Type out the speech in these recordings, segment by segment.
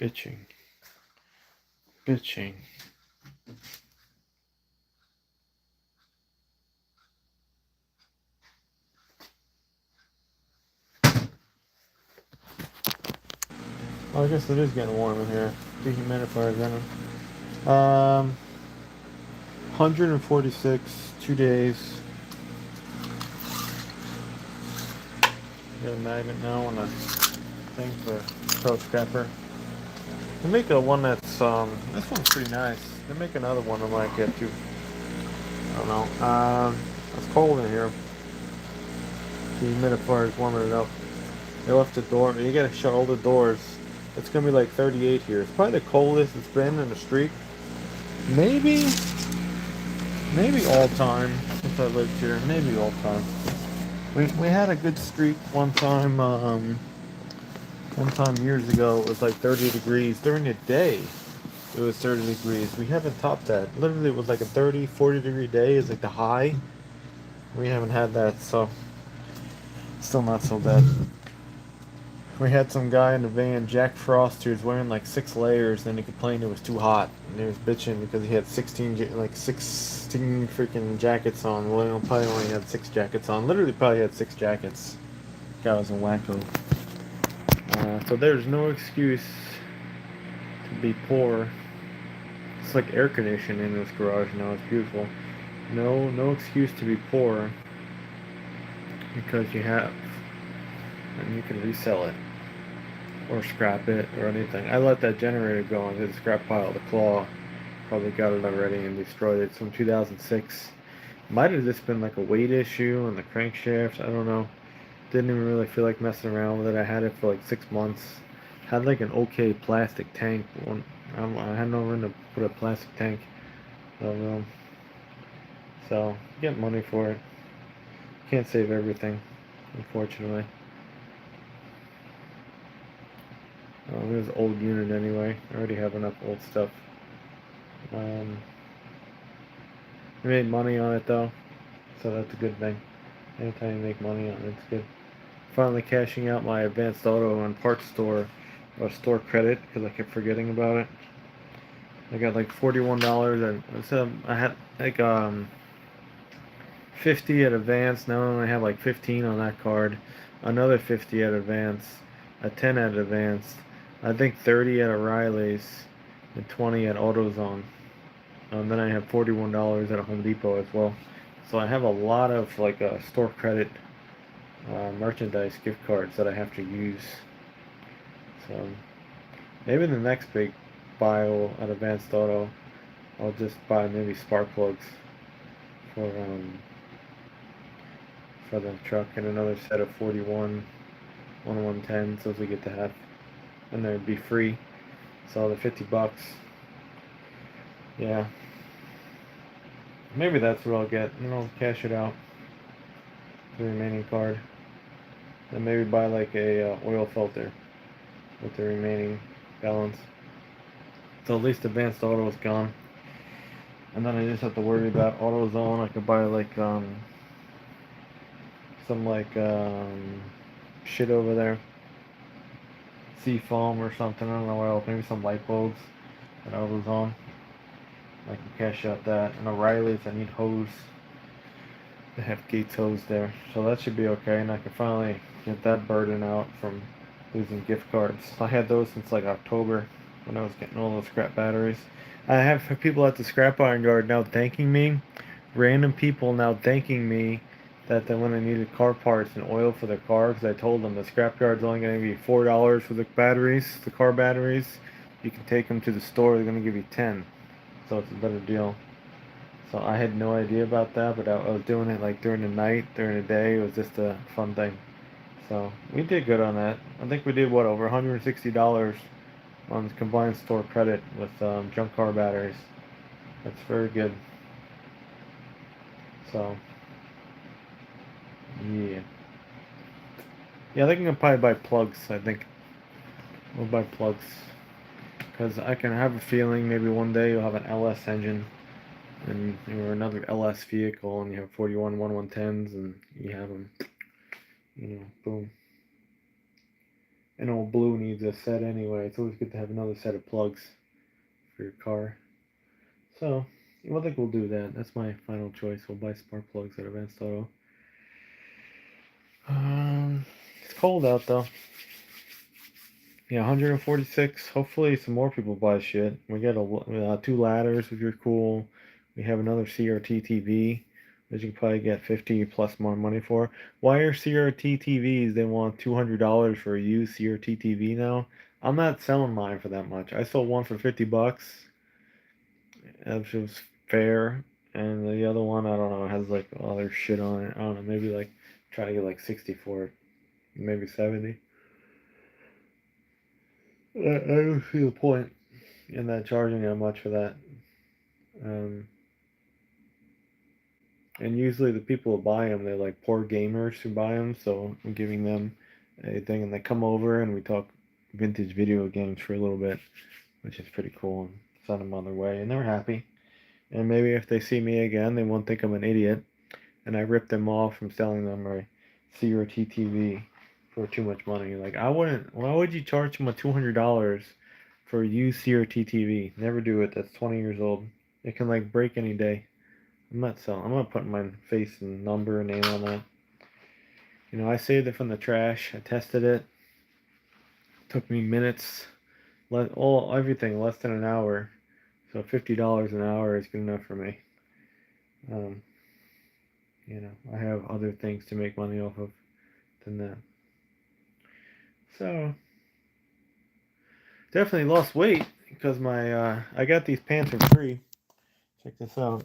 Bitching. Bitching. Well, I guess it is getting warm in here. Dehumidifier running. 146, 2 days. Got a magnet now on a thing for pro scrapper. They make a one that's this one's pretty nice. They make another one I might get to. I don't know. It's cold in here. The humidifier is warming it up. They left the door. You gotta shut all the doors. It's gonna be like 38 here. It's probably the coldest it's been in the street. Maybe, maybe all time since I lived here. Maybe all time. We had a good streak one time years ago. It was like 30 degrees during the day. It was 30 degrees. We haven't topped that. Literally, it was like a 30, 40 degree day is like the high. We haven't had that, so still not so bad. We had some guy in the van, Jack Frost, who was wearing like 6 layers, and he complained it was too hot, and he was bitching because he had 16 freaking jackets on. Well, he probably only had 6 jackets on. Literally, probably had 6 jackets. Guy was a wacko. So there's no excuse to be poor. It's like air conditioning in this garage now. It's beautiful. No excuse to be poor because you have, and you can resell it or scrap it or anything. I let that generator go into the scrap pile. The claw probably got it already and destroyed it. It's from 2006. Might have just been like a weight issue on the crankshaft. I don't know. Didn't even really feel like messing around with it. I had it for like 6 months. Had like an okay plastic tank. I had no room to put a plastic tank. So, get money for it. Can't save everything, unfortunately. It was an old unit anyway. I already have enough old stuff. Um, I made money on it though, so that's a good thing. Anytime you make money on it, it's good. Finally cashing out my Advanced Auto on Parts Store or store credit because I kept forgetting about it. I got like $41 and so I had like 50 at Advance. Now I only have like 15 on that card. Another 50 at Advance. A 10 at Advance. I think 30 at O'Reilly's and 20 at AutoZone. And then I have $41 at a Home Depot as well. So I have a lot of like store credit merchandise gift cards that I have to use. So maybe the next big buy at Advanced Auto, I'll just buy maybe spark plugs for um, for the truck and another set of 41 110s so we get to have, and they'd be free. So the $50, yeah, maybe that's what I'll get, and I'll cash it out, the remaining card, and maybe buy like a oil filter with the remaining balance. So at least Advanced Auto is gone, and then I just have to worry about AutoZone. I could buy like some like shit over there, Seafoam or something. I don't know what else. Maybe some light bulbs that AutoZone. I can cash out that. And O'Reilly's, I need hose. They have Gates hose there, so that should be okay. And I can finally get that burden out from losing gift cards. I had those since like October when I was getting all those scrap batteries. I have people at the scrap iron guard now thanking me. Random people now thanking me that they when I needed car parts and oil for their car because I told them the scrap yard's only going to give you $4 for the batteries, the car batteries. You can take them to the store; they're going to give you 10, so it's a better deal. So I had no idea about that, but I was doing it like during the night, during the day. It was just a fun thing. So we did good on that. I think we did what over $160 on combined store credit with junk car batteries. That's very good. So yeah, yeah. I think I'm gonna probably buy plugs. I think we'll buy plugs because I can have a feeling maybe one day you'll have an LS engine and or another LS vehicle, and you have 41 1110s, and you have them. Boom. And old blue needs a set anyway. It's always good to have another set of plugs for your car. So, I think we'll do that. That's my final choice. We'll buy spark plugs at Advanced Auto. It's cold out though. Yeah, 146. Hopefully, some more people buy shit. We got 2 ladders, which are cool. We have another CRT TV, which you can probably get 50 plus more money for. Why are CRT TVs? They want $200 for a used CRT TV now. I'm not selling mine for that much. I sold one for $50, which was fair, and the other one, I don't know, it has like other shit on it. I don't know, maybe like try to get like 60 for it, maybe 70. I don't see the point in that charging that much for that. Um, and usually the people who buy them, they're like poor gamers who buy them. So I'm giving them a thing, and they come over and we talk vintage video games for a little bit, which is pretty cool. And send them on their way, and they're happy. And maybe if they see me again, they won't think I'm an idiot. And I ripped them off from selling them my CRT TV for too much money. Like I wouldn't. Why would you charge them a $200 for a used CRT TV? Never do it. That's 20 years old. It can like break any day. I'm not selling. I'm not putting my face and number and name on that. You know, I saved it from the trash. I tested it. Took me minutes. Everything less than an hour. So $50 an hour is good enough for me. Um, you know, I have other things to make money off of than that. So definitely lost weight because my I got these pants for free. Check this out.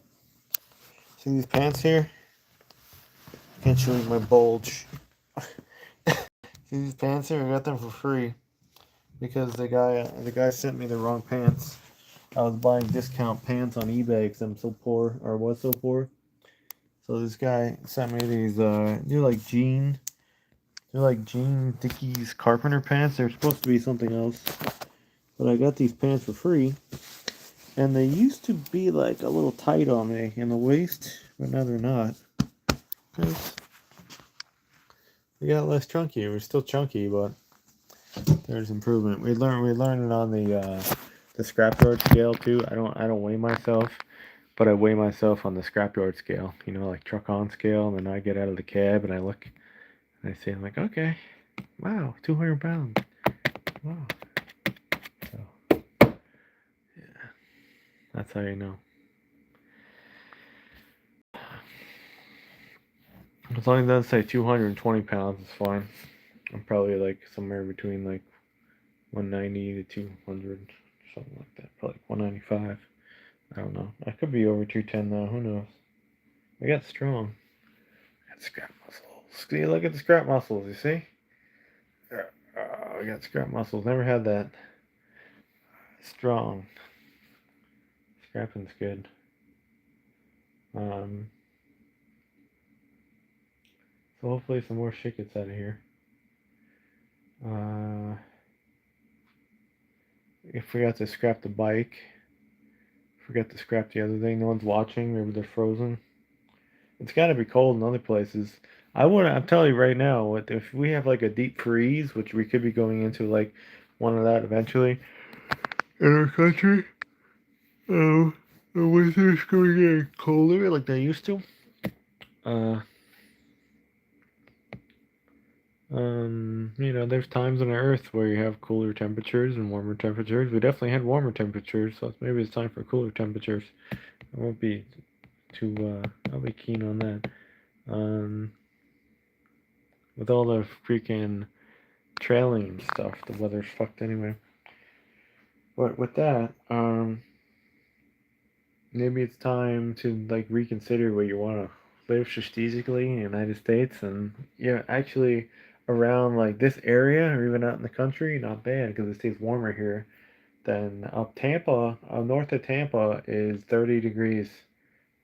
See these pants here? Can't show you my bulge. See these pants here? I got them for free because the guy sent me the wrong pants. I was buying discount pants on eBay because I'm so poor, or was so poor. So this guy sent me these. They're like jean Dickies carpenter pants. They're supposed to be something else, but I got these pants for free. And they used to be like a little tight on me in the waist, but now they're not. Because they got less chunky. We're still chunky, but there's improvement. We learned it on the scrapyard scale too. I don't weigh myself, but I weigh myself on the scrapyard scale. You know, like truck on scale. And then I get out of the cab and I look and I say, I'm like, okay, wow, 200 pounds. Wow. So yeah, that's how you know. As long as it doesn't say 220 pounds, it's fine. I'm probably like somewhere between like 190 to 200, something like that. Probably like 195. I don't know. I could be over 210 though. Who knows? I got strong. I got scrap muscles. See, look at the scrap muscles. You see? I got scrap muscles. Never had that. Strong. Scrapping's good. Um. So hopefully some more shit gets out of here. I forgot to scrap the bike. Forgot to scrap the other thing. No one's watching. Maybe they're frozen. It's got to be cold in other places. I'm telling you right now, if we have like a deep freeze, which we could be going into like one of that eventually in our country, the winters going to get colder like they used to. Uh, you know, there's times on the Earth where you have cooler temperatures and warmer temperatures. We definitely had warmer temperatures, so maybe it's time for cooler temperatures. I won't be I'll be keen on that. With all the freaking trailing and stuff, the weather's fucked anyway. But with that, maybe it's time to like reconsider where you want to live strategically in the United States, and yeah, actually around like this area or even out in the country, not bad because it stays warmer here. Then north of Tampa is 30 degrees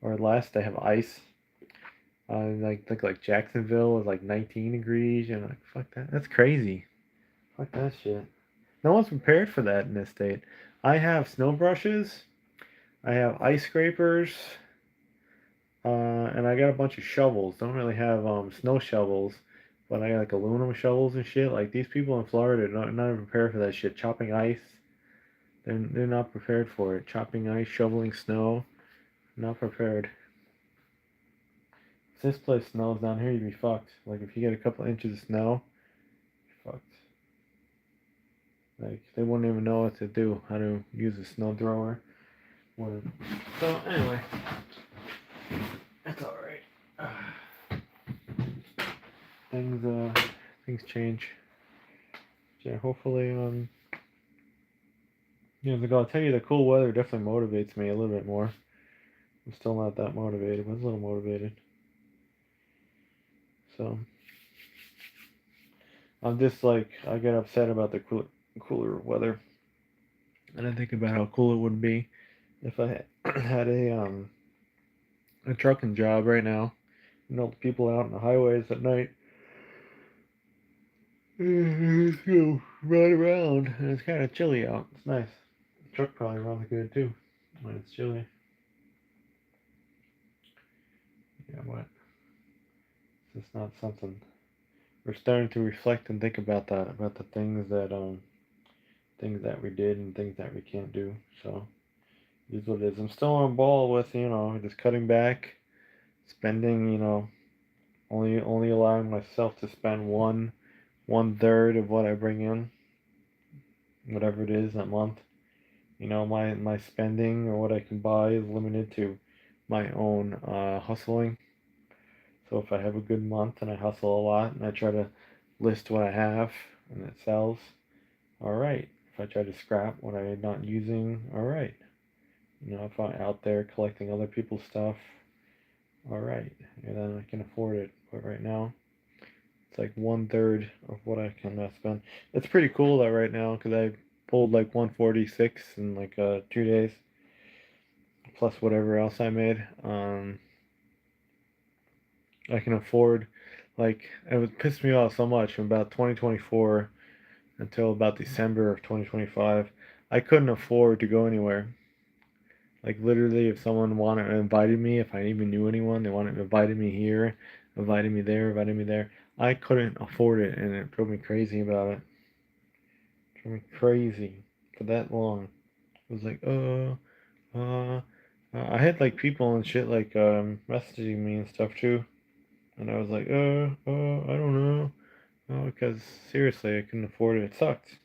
or less. They have ice. Like Jacksonville is like 19 degrees. You know, like fuck that. That's crazy. Fuck that shit. No one's prepared for that in this state. I have snow brushes. I have ice scrapers. And I got a bunch of shovels. Don't really have snow shovels, But I got like aluminum shovels and shit. Like these people in Florida are not even prepared for that shit. Chopping ice, they're not prepared for it. Chopping ice, shoveling snow, not prepared. If this place snows down here, you'd be fucked. Like if you get a couple inches of snow, you're fucked. Like they wouldn't even know what to do, how to use a snow thrower. So anyway, that's all right. Things change. Yeah, hopefully I'll tell you, the cool weather definitely motivates me a little bit more. I'm still not that motivated, but I'm a little motivated. So I'm just like, I get upset about the cooler weather, and I think about how cool it would be if I had a trucking job right now. People out on the highways at night, ride around, and it's kind of chilly out. It's nice. The truck probably runs good too when it's chilly. Yeah, but it's just not something. We're starting to reflect and think about that, about the things that we did and things that we can't do. So it is what it is. I'm still on ball with just cutting back, spending only allowing myself to spend one third of what I bring in, whatever it is that month. My spending or what I can buy is limited to my own hustling. So if I have a good month and I hustle a lot and I try to list what I have and it sells, all right. If I try to scrap what I'm not using, all right. If I'm out there collecting other people's stuff, all right. And then I can afford it. But right now, it's like one third of what I can spend. It's pretty cool that right now because I pulled like 146 in like 2 days, plus whatever else I made. I can afford, like, it would piss me off so much from about 2024 until about December of 2025. I couldn't afford to go anywhere. Like literally, if someone wanted invited me, if I even knew anyone, they wanted invited me here, invited me there, invited me there. I couldn't afford it, and it drove me crazy about it. It drove me crazy for that long. It was like, I had like people and shit like messaging me and stuff too, and I was like, I don't know, because seriously, I couldn't afford it. It sucked.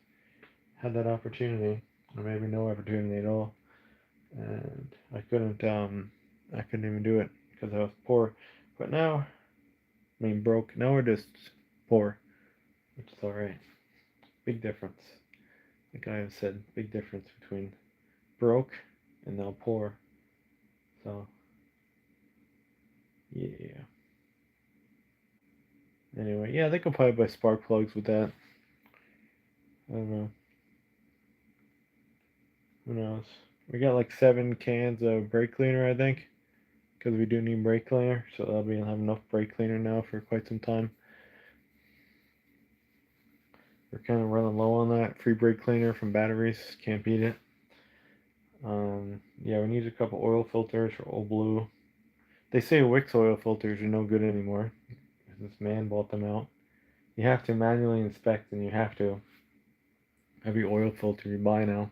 Had that opportunity, or maybe no opportunity at all, and I couldn't even do it because I was poor. But now, I mean broke. Now we're just poor, which is all right. Big difference. Like I have said, big difference between broke and now poor. So yeah. Anyway, yeah, they could probably buy spark plugs with that. I don't know. Who knows? We got like 7 cans of brake cleaner, I think, because we do need brake cleaner. So that'll be have enough brake cleaner now for quite some time. We're kind of running low on that. Free brake cleaner from batteries. Can't beat it. Yeah, we need a couple oil filters for Old Blue. They say Wix oil filters are no good anymore. This man bought them out. You have to manually inspect, and you have to every oil filter you buy now.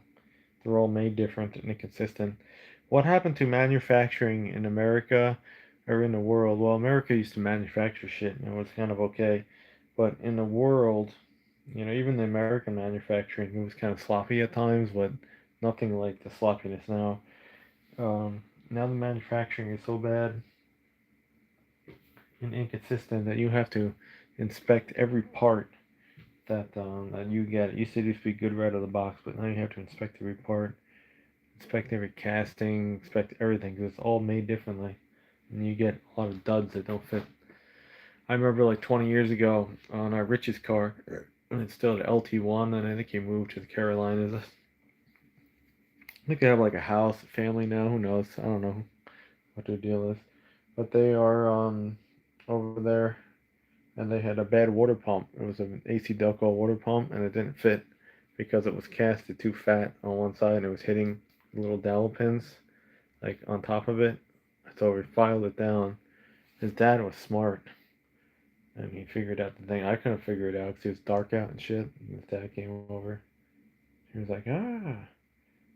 They're all made different and inconsistent. What happened to manufacturing in America or in the world? Well, America used to manufacture shit and it was kind of okay. But in the world, even the American manufacturing, it was kind of sloppy at times, but nothing like the sloppiness now. Now the manufacturing is so bad and inconsistent that you have to inspect every part that you get. It used to just be good right out of the box, but now you have to inspect every part, inspect every casting, inspect everything because it's all made differently, and you get a lot of duds that don't fit. I remember like 20 years ago on our Rich's car, and it's still an LT1, and I think he moved to the Carolinas. I think they have like a house, a family now. Who knows? I don't know what their deal is, but they are over there, and they had a bad water pump. It was an AC Delco water pump, and it didn't fit because it was casted too fat on one side, and it was hitting little dowel pins like on top of it. So we filed it down. His dad was smart. And he figured out the thing. I couldn't figure it out because it was dark out and shit. And his dad came over. He was like, ah.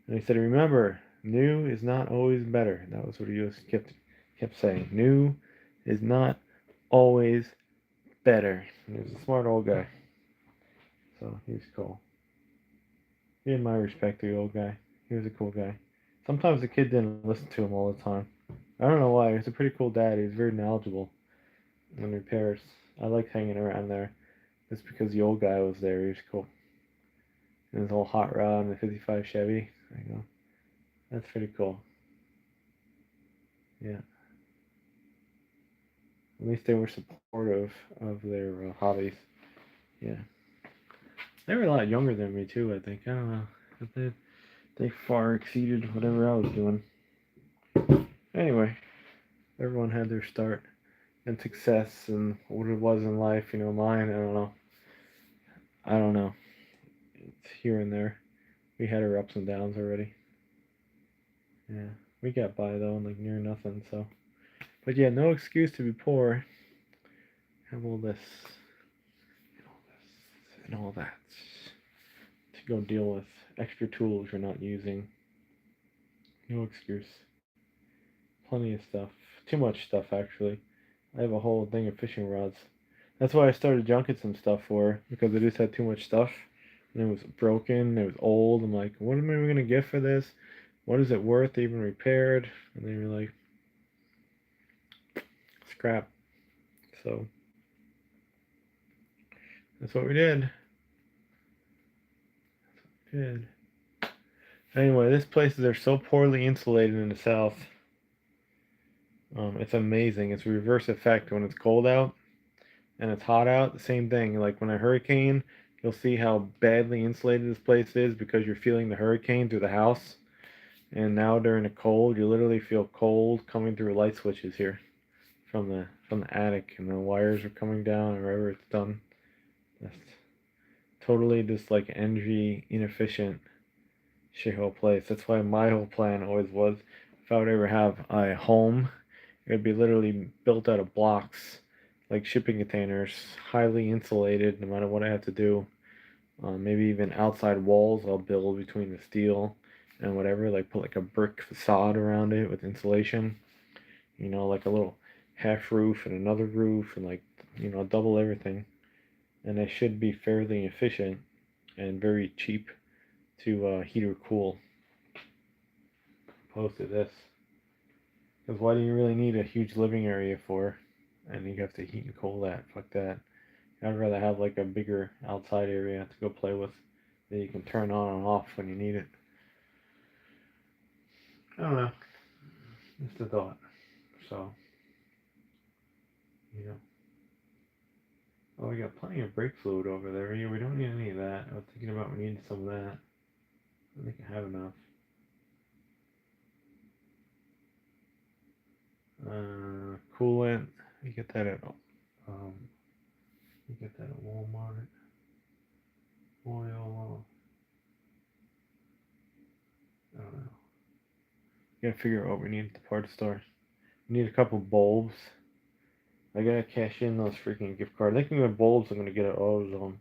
And he said, remember, new is not always better. That was what he kept saying. New is not always better. He was a smart old guy. So he was cool. He had my respect, the old guy. He was a cool guy. Sometimes the kid didn't listen to him all the time. I don't know why. He was a pretty cool dad. He was very knowledgeable on repairs. I liked hanging around there. Just because the old guy was there. He was cool. And his whole hot rod and the 55 Chevy. I go, that's pretty cool. Yeah. At least they were supportive of their hobbies. Yeah. They were a lot younger than me too, I think. I don't know. But they far exceeded whatever I was doing. Anyway, everyone had their start and success and what it was in life. Mine, I don't know. It's here and there. We had our ups and downs already. Yeah. We got by though, like near nothing, so. But yeah, no excuse to be poor. Have all this and all that to go deal with extra tools you're not using. No excuse. Plenty of stuff. Too much stuff, actually. I have a whole thing of fishing rods. That's why I started junking some stuff for, because I just had too much stuff. And it was broken, it was old. I'm like, what am I going to get for this? What is it worth even repaired? And they were like, scrap. So, that's what we did. Good. Anyway, these places are so poorly insulated in the south. It's amazing. It's a reverse effect when it's cold out and it's hot out. The same thing. Like when a hurricane, you'll see how badly insulated this place is because you're feeling the hurricane through the house. And now during the cold, you literally feel cold coming through light switches here from the attic, and the wires are coming down or wherever it's done. That's totally just like energy inefficient shithole place. That's why my whole plan always was, if I would ever have a home, it would be literally built out of blocks, like shipping containers, highly insulated no matter what I have to do. Maybe even outside walls I'll build between the steel and whatever, like put like a brick facade around it with insulation, like a little half roof and another roof and like, double everything. And they should be fairly efficient and very cheap to heat or cool, opposed to this. Because why do you really need a huge living area for? And you have to heat and cool that. Fuck that. I'd rather have like a bigger outside area to go play with that you can turn on and off when you need it. I don't know. Just a thought. So, you know. Oh, we got plenty of brake fluid over there. Yeah, we don't need any of that. I was thinking about we need some of that. I think I have enough. Coolant. You get that at Walmart. Oil. I don't know. Gotta figure out what we need at the parts store. We need a couple bulbs. I gotta cash in those freaking gift cards. I think with bulbs I'm gonna get at AutoZone.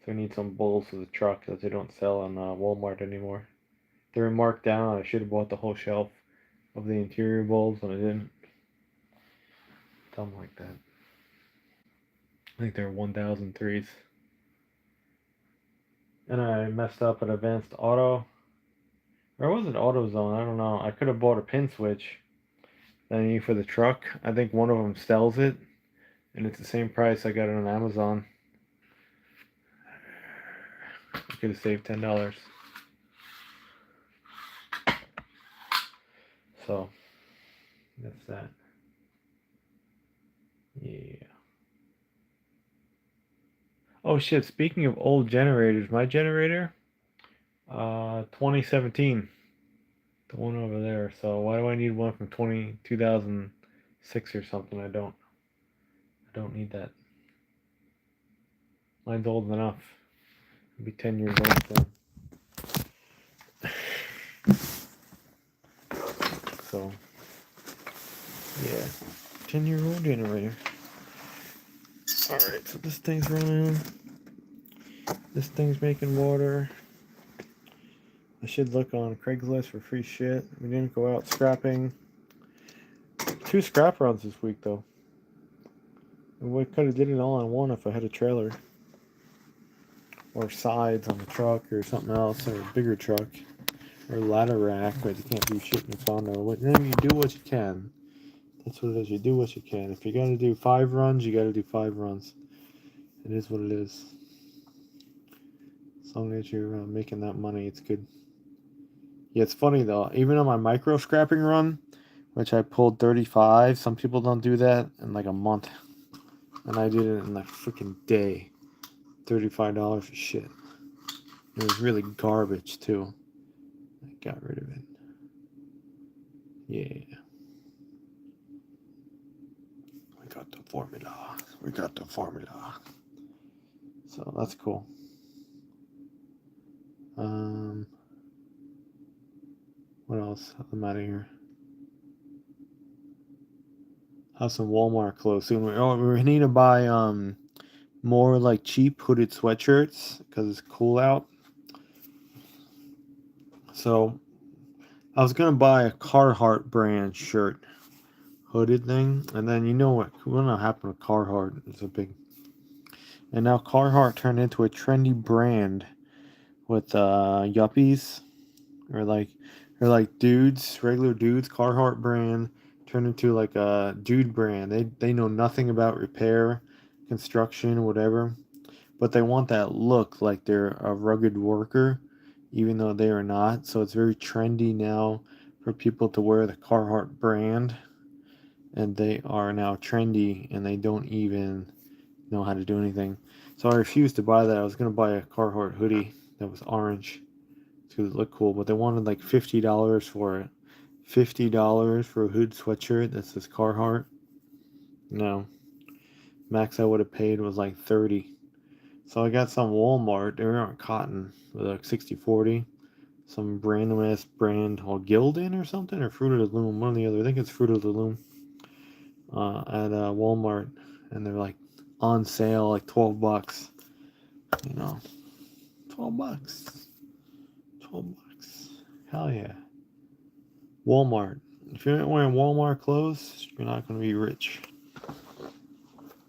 So I need some bulbs for the truck that they don't sell on Walmart anymore. They were marked down. I should have bought the whole shelf of the interior bulbs, and I didn't. Something like that. I think they're 1003s. And I messed up at Advanced Auto. Or was it AutoZone? I don't know. I could have bought a pin switch that I need for the truck. I think one of them sells it, and it's the same price I got it on Amazon. I could have saved $10. So that's that. Yeah. Oh shit, speaking of old generators, my generator, 2017. The one over there. So why do I need one from 2006 or something? I don't need that. Mine's old enough. It'll be 10 years old then. So yeah. 10-year-old generator. Alright, so this thing's running. This thing's making water. I should look on Craigslist for free shit. We didn't go out scrapping. 2 scrap runs this week, though. We could have did it all in one if I had a trailer. Or sides on the truck or something else, or a bigger truck. Or ladder rack, but you can't do shit in the condo. But then you do what you can. That's what it is. You do what you can. If you're going to do 5 runs, you got to do 5 runs. It is what it is. As long as you're making that money, it's good. Yeah, it's funny though. Even on my micro scrapping run, which I pulled 35, some people don't do that in like a month. And I did it in like a freaking day. $35 for shit. It was really garbage too. I got rid of it. Yeah. We got the formula. We got the formula. So that's cool. What else? I'm out of here. Have some Walmart clothes soon. We need to buy more like cheap hooded sweatshirts because it's cool out. So I was gonna buy a Carhartt brand shirt, hooded thing, and then you know what happened with Carhartt? It's a big, and now Carhartt turned into a trendy brand with yuppies or like dudes, regular dudes. Carhartt brand turned into like a dude brand. They know nothing about repair, construction, whatever, but they want that look like they're a rugged worker, even though they are not. So it's very trendy now for people to wear the Carhartt brand, and they are now trendy, and they don't even know how to do anything. So I refused to buy that. I was gonna buy a Carhartt hoodie that was orange because it looked cool, but they wanted like $50 for it. $50 for a hood sweatshirt that says Carhartt. No, max I would have paid was like 30. So I got some Walmart. They aren't cotton, with like 60/40. Some random ass brand called Gildan or something, or Fruit of the Loom, one or the other. I think it's Fruit of the Loom. At Walmart, and they're like on sale, like $12. You know, $12. $12. Hell yeah. Walmart. If you're not wearing Walmart clothes, you're not going to be rich.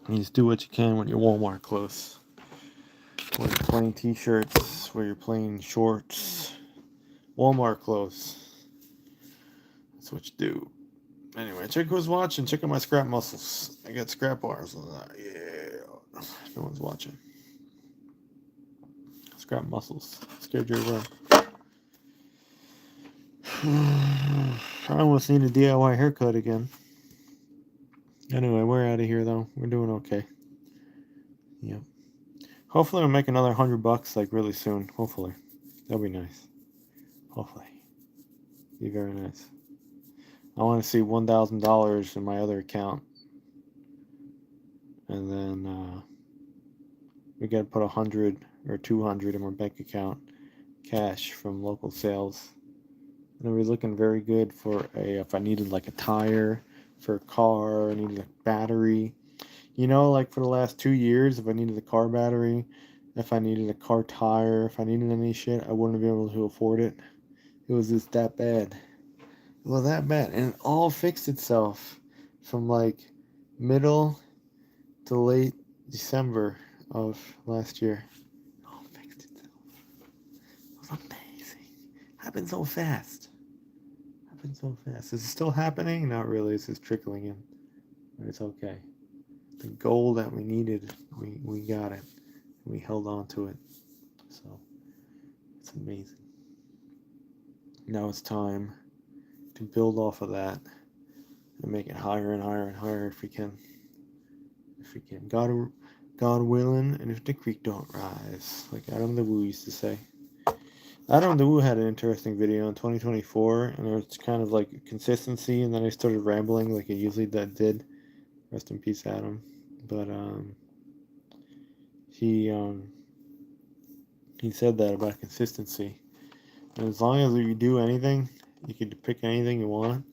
You just do what you can with your Walmart clothes. Wear your plain t-shirts, wear your plain shorts. Walmart clothes. That's what you do. Anyway, check who's watching. Check out my scrap muscles. I got scrap bars. Yeah. No one's watching. Scrap muscles. Scared you away. I almost need a DIY haircut again. Anyway, we're out of here though. We're doing okay. Yep. Hopefully I'll make another $100 like really soon. Hopefully. That'll be nice. Hopefully. Be very nice. I want to see $1,000 in my other account. And then we gotta put 100 or 200 in my bank account. Cash from local sales. And we're looking very good for if I needed like a tire for a car, I needed a battery. You know, like for the last 2 years, if I needed a car battery, if I needed a car tire, if I needed any shit, I wouldn't be able to afford it. It was just that bad. Well, that bad. And it all fixed itself from like middle to late December of last year. It all fixed itself. It was amazing. Happened so fast. Happened so fast. Is it still happening? Not really. It's just trickling in. But it's okay. The goal that we needed, we got it. We held on to it. So it's amazing. Now it's time to build off of that and make it higher and higher and higher if we can. If we can. God willing, and if the creek don't rise, like Adam the Woo used to say. Adam the Woo had an interesting video in 2024, and it's kind of like consistency, and then I started rambling like I usually did. Rest in peace, Adam. But he said that about consistency. And as long as you do anything, you can pick anything you want.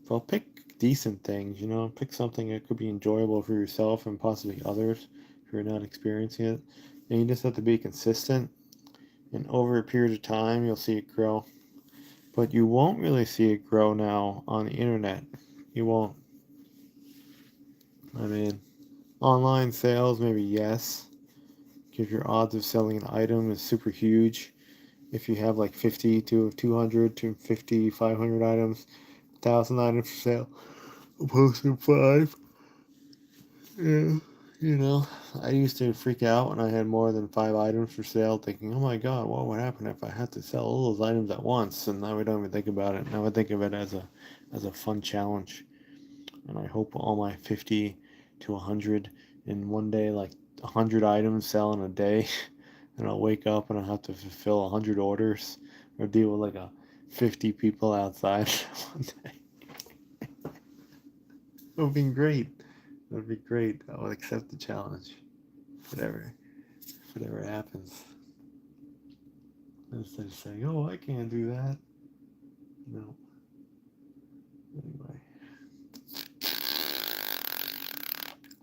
So pick decent things, you know. Pick something that could be enjoyable for yourself and possibly others. if you're not experiencing it. And you just have to be consistent, and over a period of time you'll see it grow. But you won't really see it grow now on the internet. You won't. I mean, online sales, maybe yes, because your odds of selling an item is super huge. If you have like 50 to 200 to 50, 500 items, 1,000 items for sale, opposed to 5. Yeah, you know, I used to freak out when I had more than 5 items for sale, thinking, "Oh my God, what would happen if I had to sell all those items at once?" And now we don't even think about it. Now I think of it as a fun challenge, and I hope all my 50 to 100 in one day, like 100 items sell in a day, and I'll wake up and I'll have to fulfill 100 orders or deal with like 50 people outside one day. It would be great. It would be great. I would accept the challenge. Whatever. Whatever happens. Instead of saying, "Oh, I can't do that." No. Anyway.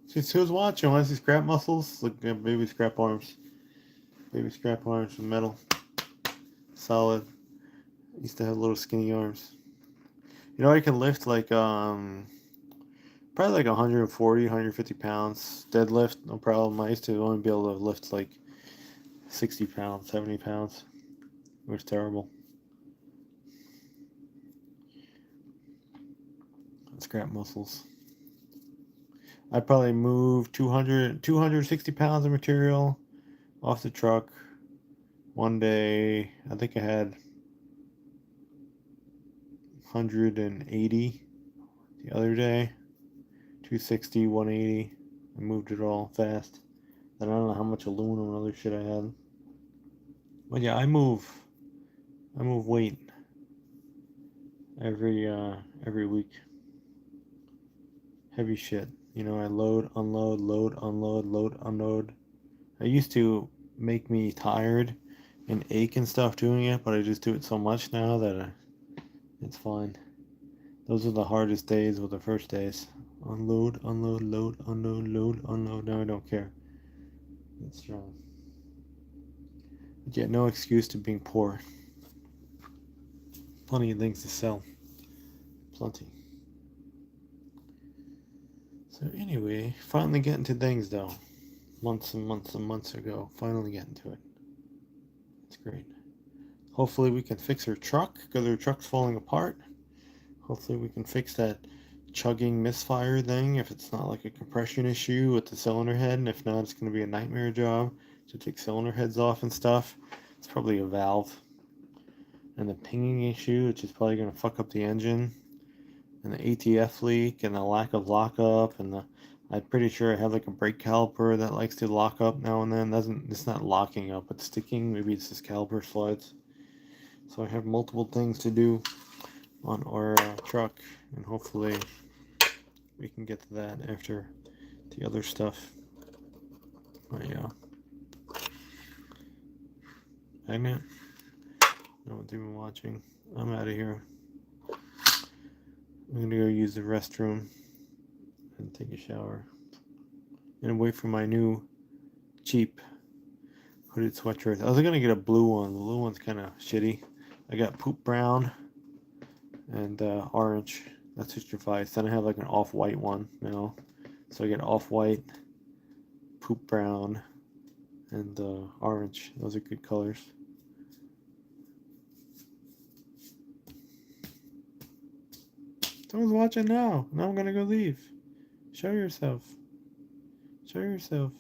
See who's watching. Want to see scrap muscles? Look at baby scrap arms. Baby scrap arms from metal. Solid. Used to have little skinny arms. You know, I can lift like probably like 140, 150 pounds. Deadlift, no problem. I used to only be able to lift like 60 pounds, 70 pounds. It was terrible. Scrap muscles. I'd probably move 260 pounds of material off the truck one day. I think I had 180 the other day. 260, 180. I moved it all fast. And I don't know how much aluminum and other shit I had. But yeah, I move weight every week. Heavy shit. You know, I load, unload, load, unload, load, unload. It used to make me tired and ache and stuff doing it, but I just do it so much now that it's fine. Those are the hardest days, were the first days. Unload, unload, load, unload, load, unload. Now I don't care. It's strong. But yet, no excuse to being poor. Plenty of things to sell. Plenty. So anyway, finally getting to things though. Months and months and months ago, finally getting to it. It's great. Hopefully we can fix her truck, because her truck's falling apart. Hopefully we can fix that chugging misfire thing if it's not like a compression issue with the cylinder head, and if not, it's going to be a nightmare job to take cylinder heads off and stuff. It's probably a valve. And the pinging issue, which is probably going to fuck up the engine, and the ATF leak, and the lack of lockup, and I'm pretty sure I have like a brake caliper that likes to lock up now and then. It's not locking up, it's sticking. Maybe it's this caliper slides. So I have multiple things to do on our truck, and hopefully we can get to that after the other stuff. But yeah. Magnet? No one's even watching. I'm out of here. I'm gonna go use the restroom and take a shower. And wait for my new cheap hooded sweatshirt. I was gonna get a blue one. The blue one's kind of shitty. I got poop brown and orange. That's just your vice. Then I have like an off-white one, you know. So I get off-white, poop brown, and orange. Those are good colors. Someone's watching now. Now I'm gonna go leave. Show yourself. Show yourself.